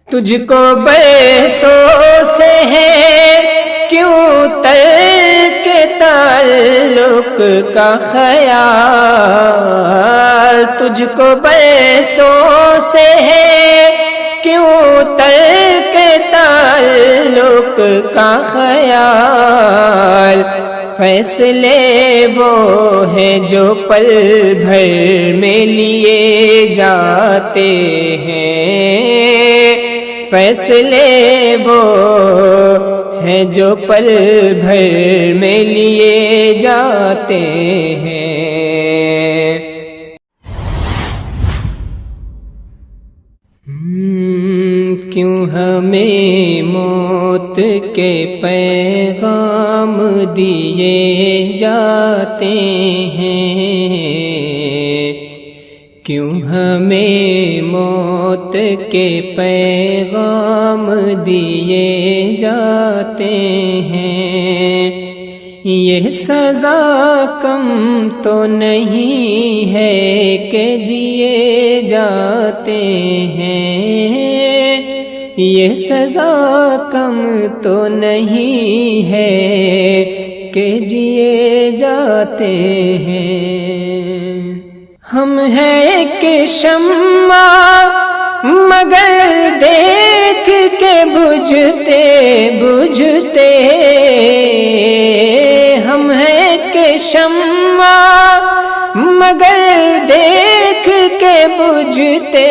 تجھ کو برسوں سے ہے کیوں ترک تعلق کا خیال، تجھ کو برسوں سے ہے کیوں ترک تعلق کا خیال، فیصلے وہ ہیں جو پل بھر میں لیے جاتے ہیں، فیصلے وہ ہیں جو پل بھر میں لیے جاتے ہیں۔ کیوں ہمیں موت کے پیغام دیے جاتے ہیں، کیوں ہمیں موت کے پیغام دیے جاتے ہیں، یہ سزا کم تو نہیں ہے کہ جیے جاتے ہیں، یہ سزا کم تو نہیں ہے کہ جیے جاتے ہیں۔ ہم ہیں ایک شمع مگر دیکھ کے بجھتے بجھتے، ہم ہیں ایک شمع مگر دیکھ کے بجھتے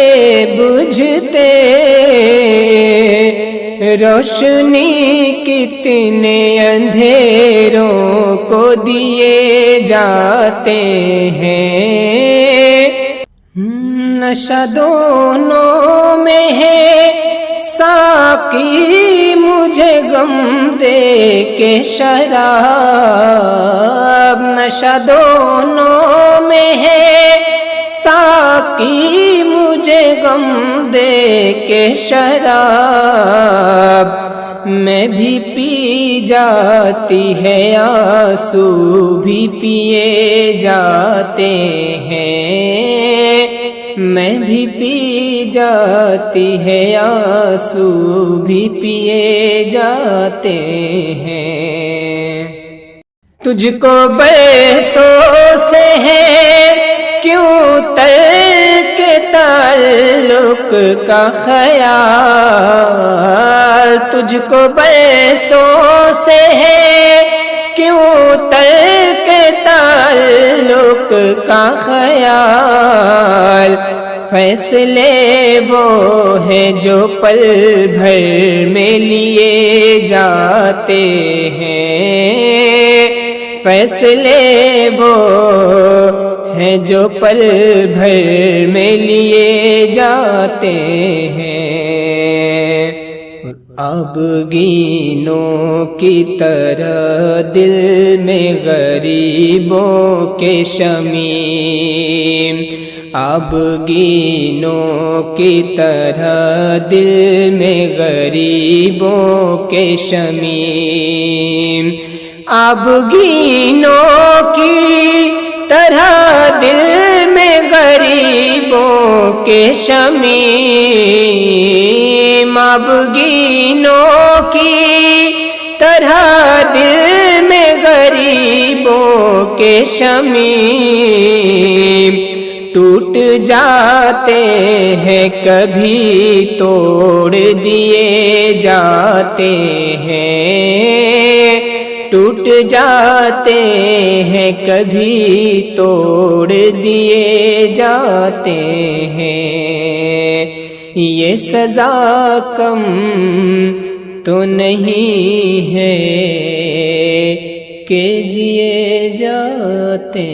بجھتے، روشنی کتنے اندھیروں کو دیے جاتے ہیں، نشہ دونوں میں ہے ساقی مجھے غم دے کے شراب، نشہ دونوں میں ہے ساقی مجھے غم دے کے شراب، میں بھی پی جاتی ہے آنسو بھی پیے جاتے ہیں، میں بھی پی جاتی ہے آنسو بھی پیے جاتے ہیں۔ تجھ کو برسوں سے ہے کیوں ترک تعلق کا خیال، تجھ کو برسوں سے ہے کیوں ترک تعلق کا خیال، فیصلے وہ ہیں جو پل بھر میں لیے جاتے ہیں، فیصلے وہ ہیں جو پل بھر میں لیے جاتے ہیں۔ آبگینوں کی طرح دل میں غریبوں کے شمیم، آبگینوں کی طرح دل میں غریبوں کے شمیم، آبگینوں کی طرح دل میں غریبوں کے شمیم، آبگینوں کی طرح دل میں غریبوں کے شمیم، ٹوٹ جاتے ہیں کبھی توڑ دیے جاتے ہیں، ٹوٹ جاتے ہیں کبھی توڑ دیے جاتے ہیں، یہ سزا کم تو نہیں ہے کہ جیے جاتے